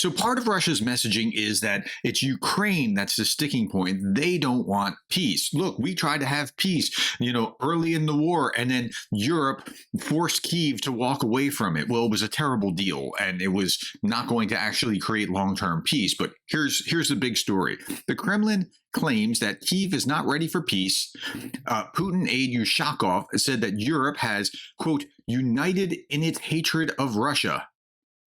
So part of Russia's messaging is that it's Ukraine that's the sticking point. They don't want peace. Look, we tried to have peace, early in the war, and then Europe forced Kyiv to walk away from it. Well, it was a terrible deal, and it was not going to actually create long-term peace. But here's the big story. The Kremlin claims that Kyiv is not ready for peace. Putin aide Ushakov said that Europe has, quote, united in its hatred of Russia,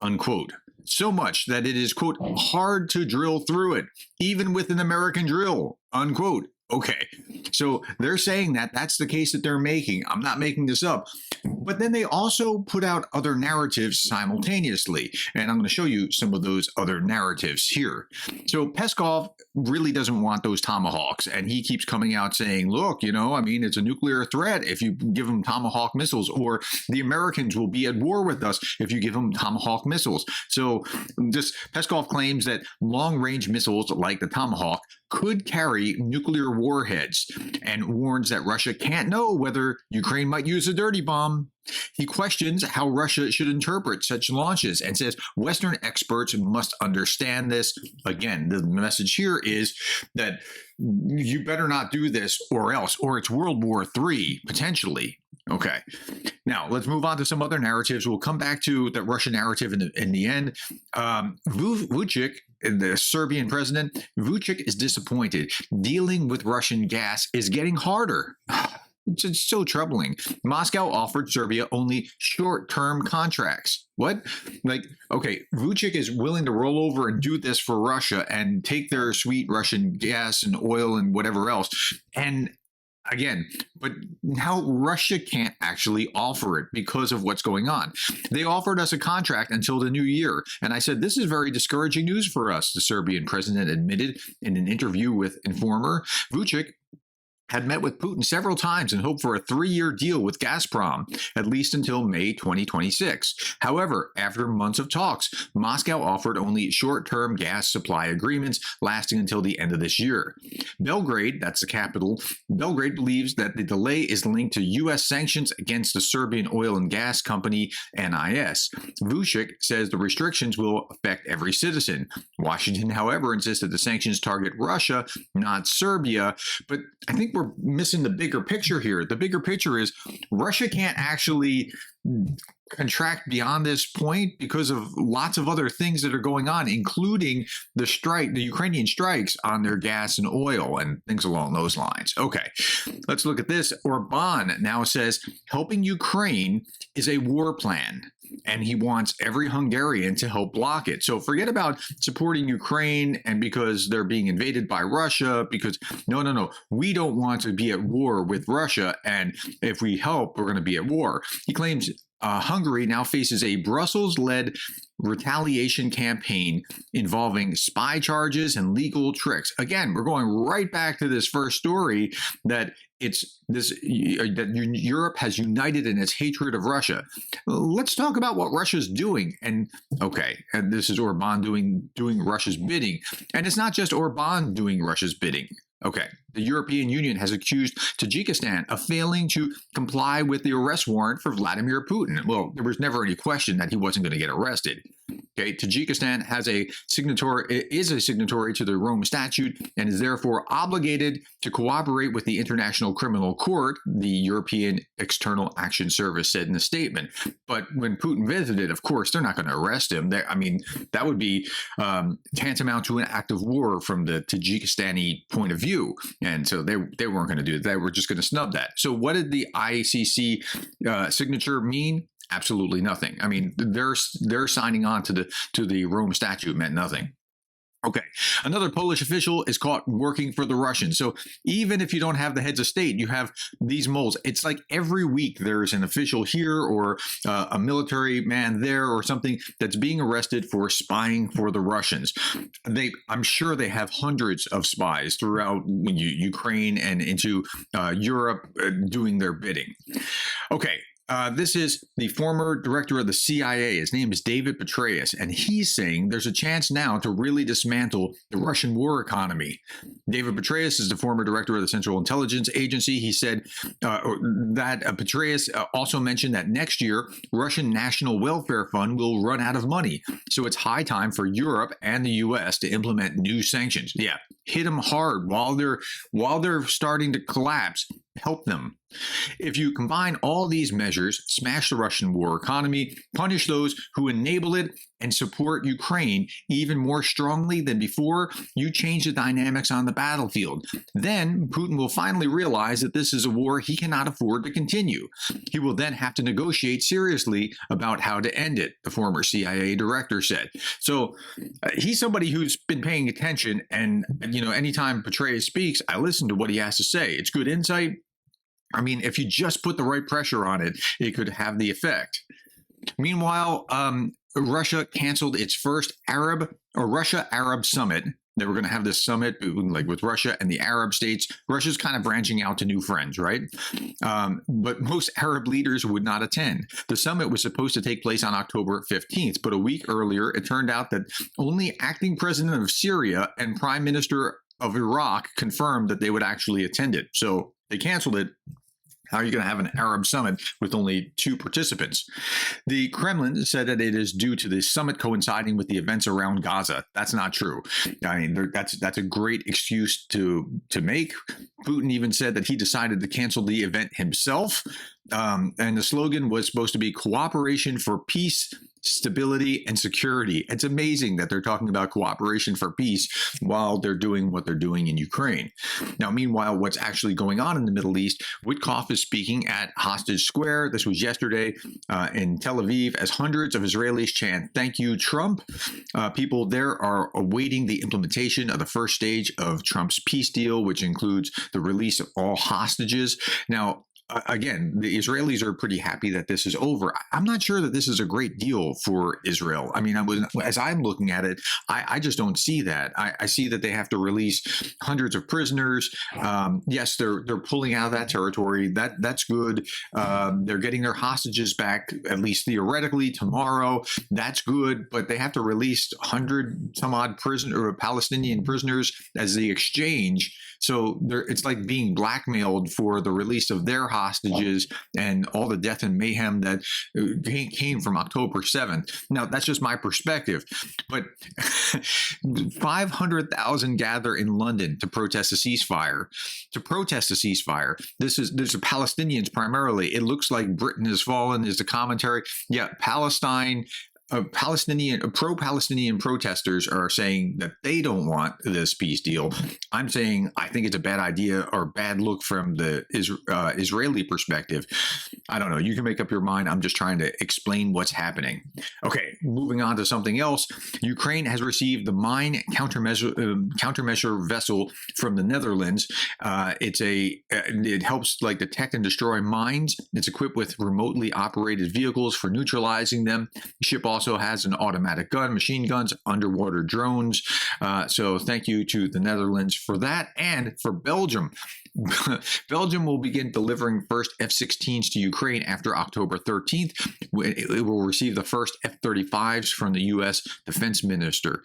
unquote. So much that it is, quote, hard to drill through it, even with an American drill, unquote. Okay, so they're saying that that's the case that they're making. I'm not making this up. But then they also put out other narratives simultaneously. And I'm going to show you some of those other narratives here. So Peskov really doesn't want those Tomahawks. And he keeps coming out saying, look, it's a nuclear threat if you give them Tomahawk missiles, or the Americans will be at war with us if you give them Tomahawk missiles. So Peskov claims that long-range missiles like the Tomahawk could carry nuclear warheads, and warns that Russia can't know whether Ukraine might use a dirty bomb. He questions how Russia should interpret such launches and says Western experts must understand this. Again, the message here is that you better not do this or else, or it's World War III, potentially. Okay. Now, let's move on to some other narratives. We'll come back to the Russian narrative in the end. Vučić, the Serbian president, Vučić is disappointed. Dealing with Russian gas is getting harder. It's so troubling. Moscow offered Serbia only short-term contracts. What? Vučić is willing to roll over and do this for Russia and take their sweet Russian gas and oil and whatever else. And again, but now Russia can't actually offer it because of what's going on. They offered us a contract until the new year. And I said, this is very discouraging news for us, the Serbian president admitted in an interview with Informer. Vučić had met with Putin several times and hoped for a 3-year deal with Gazprom, at least until May 2026. However, after months of talks, Moscow offered only short-term gas supply agreements lasting until the end of this year. Belgrade, that's the capital, Belgrade believes that the delay is linked to U.S. sanctions against the Serbian oil and gas company NIS. Vučić says the restrictions will affect every citizen. Washington, however, insists that the sanctions target Russia, not Serbia, but I think we're missing the bigger picture here. The bigger picture is Russia can't actually contract beyond this point because of lots of other things that are going on, including the Ukrainian strikes on their gas and oil and things along those lines. Okay, let's look at this. Orban now says helping Ukraine is a war plan, and he wants every Hungarian to help block it. So forget about supporting Ukraine and because they're being invaded by Russia, because no, we don't want to be at war with Russia, and if we help, we're going to be at war. He claims Hungary now faces a Brussels-led retaliation campaign involving spy charges and legal tricks. Again, we're going right back to this first story that Europe has united in its hatred of Russia. Let's talk about what Russia's doing. And this is Orban doing Russia's bidding. And it's not just Orban doing Russia's bidding. Okay, the European Union has accused Tajikistan of failing to comply with the arrest warrant for Vladimir Putin. Well, there was never any question that he wasn't going to get arrested. Okay, Tajikistan is a signatory to the Rome Statute and is therefore obligated to cooperate with the International Criminal Court, the European External Action Service said in a statement. But when Putin visited, of course, they're not going to arrest him. That would be tantamount to an act of war from the Tajikistani point of view. And so they weren't going to do it. They were just going to snub that. So what did the ICC signature mean? Absolutely nothing. I mean, their signing on to the Rome Statute meant nothing. Okay, another Polish official is caught working for the Russians. So even if you don't have the heads of state, you have these moles. It's like every week there's an official here or a military man there or something that's being arrested for spying for the Russians. I'm sure they have hundreds of spies throughout Ukraine and into Europe doing their bidding. Okay. This is the former director of the CIA. His name is David Petraeus, and he's saying there's a chance now to really dismantle the Russian war economy. David Petraeus is the former director of the Central Intelligence Agency. He said that Petraeus also mentioned that next year, Russian National Welfare Fund will run out of money. So it's high time for Europe and the U.S. to implement new sanctions. Yeah, hit them hard while they're starting to collapse. Help them. If you combine all these measures, smash the Russian war economy, punish those who enable it, and support Ukraine even more strongly than before, you change the dynamics on the battlefield. Then Putin will finally realize that this is a war he cannot afford to continue. He will then have to negotiate seriously about how to end it, the former CIA director said. So he's somebody who's been paying attention, and anytime Petraeus speaks, I listen to what he has to say. It's good insight. I mean, if you just put the right pressure on it, it could have the effect. Meanwhile, Russia canceled its first Russia-Arab summit. They were going to have this summit like with Russia and the Arab states. Russia's kind of branching out to new friends, right? But most Arab leaders would not attend. The summit was supposed to take place on October 15th, but a week earlier, it turned out that only acting president of Syria and prime minister of Iraq confirmed that they would actually attend it. So they canceled it. How are you going to have an Arab summit with only 2 participants? The Kremlin said that it is due to the summit coinciding with the events around Gaza. That's not true. I mean, that's a great excuse to make. Putin even said that he decided to cancel the event himself. And the slogan was supposed to be cooperation for peace, stability, and security. It's amazing that they're talking about cooperation for peace while they're doing what they're doing in Ukraine. Now, meanwhile, what's actually going on in the Middle East, Witkoff is speaking at Hostage Square. This was yesterday in Tel Aviv as hundreds of Israelis chant, "Thank you, Trump." People there are awaiting the implementation of the first stage of Trump's peace deal, which includes the release of all hostages. Now, again, the Israelis are pretty happy that this is over. I'm not sure that this is a great deal for Israel. I mean, as I'm looking at it, I just don't see that. I see that they have to release hundreds of prisoners. Yes, they're pulling out of that territory. That's good. They're getting their hostages back, at least theoretically, tomorrow. That's good. But they have to release 100 some odd Palestinian prisoners as the exchange. So it's like being blackmailed for the release of their hostages and all the death and mayhem that came from October 7th. Now, that's just my perspective. But 500,000 gather in London to protest a ceasefire. There's the Palestinians primarily. It looks like Britain has fallen is the commentary. Yeah, Palestine. Pro-Palestinian protesters are saying that they don't want this peace deal. I'm saying I think it's a bad idea or bad look from the Israeli perspective. I don't know. You can make up your mind. I'm just trying to explain what's happening. Okay, moving on to something else. Ukraine has received the mine countermeasure vessel from the Netherlands. It helps like detect and destroy mines. It's equipped with remotely operated vehicles for neutralizing them. The ship also has an automatic gun, machine guns, underwater drones. So thank you to the Netherlands for that, and for Belgium. Belgium will begin delivering first F-16s to Ukraine after October 13th. It will receive the first F-35s from the U.S. Defense Minister.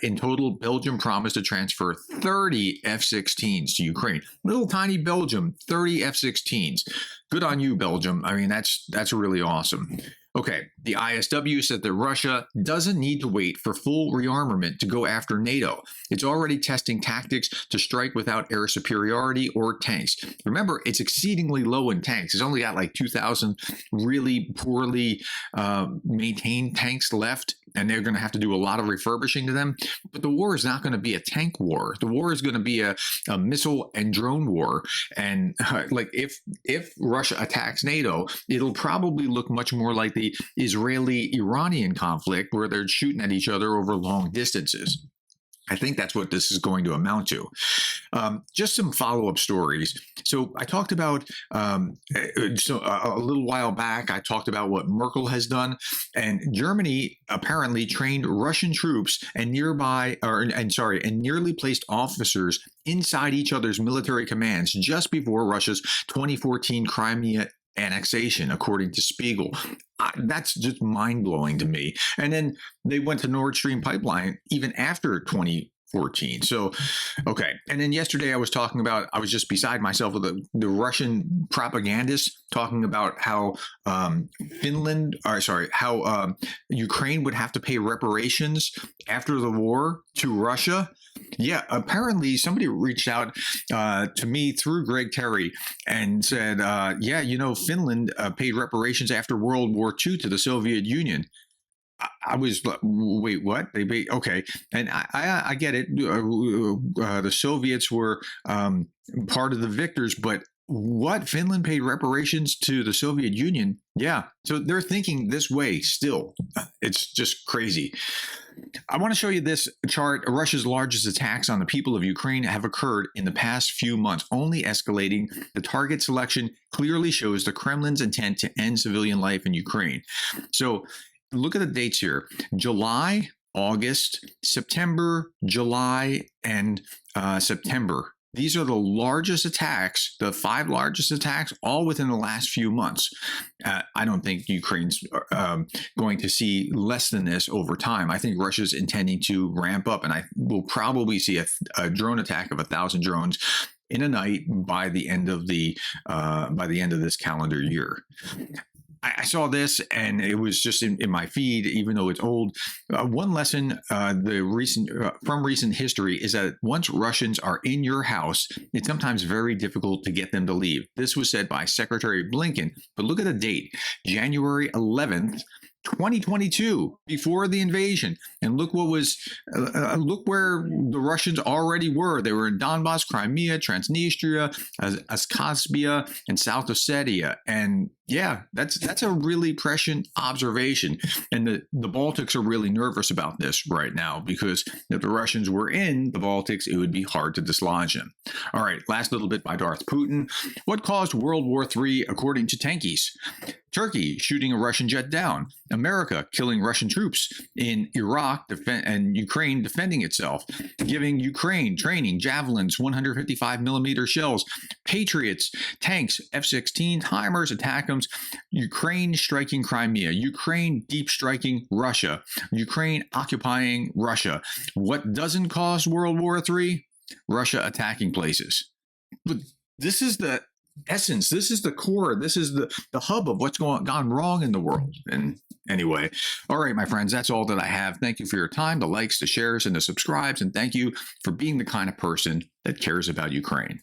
In total, Belgium promised to transfer 30 F-16s to Ukraine. Little tiny Belgium, 30 F-16s. Good on you, Belgium. I mean, that's really awesome. Okay, the ISW said that Russia doesn't need to wait for full rearmament to go after NATO. It's already testing tactics to strike without air superiority or tanks. Remember, it's exceedingly low in tanks. It's only got like 2,000 really poorly maintained tanks left, and they're going to have to do a lot of refurbishing to them. But the war is not going to be a tank war. The war is going to be a missile and drone war. And like if Russia attacks NATO, it'll probably look much more like the Israeli-Iranian conflict, where they're shooting at each other over long distances. I think that's what this is going to amount to. Just some follow-up stories. So I talked about, a little while back, I talked about what Merkel has done, and Germany apparently trained Russian troops and nearly placed officers inside each other's military commands just before Russia's 2014 Crimea annexation, according to Spiegel. That's just mind blowing to me. And then they went to Nord Stream pipeline even after 2014. So, okay. And then yesterday I was just beside myself with the Russian propagandists talking about how Ukraine would have to pay reparations after the war to Russia. Yeah, apparently somebody reached out to me through Greg Terry and said, Finland paid reparations after World War II to the Soviet Union. I was like, wait, what? Okay, and I get it. The Soviets were part of the victors, but what? Finland paid reparations to the Soviet Union? Yeah, so they're thinking this way still. It's just crazy. I want to show you this chart. Russia's largest attacks on the people of Ukraine have occurred in the past few months, only escalating. The target selection clearly shows the Kremlin's intent to end civilian life in Ukraine. So look at the dates here: July, August, September, July, and September. These are the largest attacks, the 5 largest attacks, all within the last few months. I don't think Ukraine's going to see less than this over time. I think Russia's intending to ramp up, and I will probably see a drone attack of 1,000 drones in a night by the end of this calendar year. I saw this and it was just in my feed, even though it's old. One lesson from recent history is that once Russians are in your house, it's sometimes very difficult to get them to leave. This was said by Secretary Blinken, but look at the date, January 11th, 2022, before the invasion, and look where the Russians already were. They were in Donbass, Crimea, Transnistria, Abkhazia, and South Ossetia. And yeah, that's a really prescient observation. And the Baltics are really nervous about this right now, because if the Russians were in the Baltics, it would be hard to dislodge them. All right, last little bit by Darth Putin. What caused World War III according to Tankies? Turkey shooting a Russian jet down. America killing Russian troops in Iraq and Ukraine defending itself. Giving Ukraine training, javelins, 155 millimeter shells, Patriots, tanks, F-16, HIMARS, ATACMS, Ukraine striking Crimea, Ukraine deep striking Russia, Ukraine occupying Russia. What doesn't cause World War III? Russia attacking places. But this is the essence, this is the core, this is the hub of what's gone wrong in the world. And anyway, all right, my friends, that's all that I have. Thank you for your time, the likes, the shares, and the subscribes, and thank you for being the kind of person that cares about Ukraine.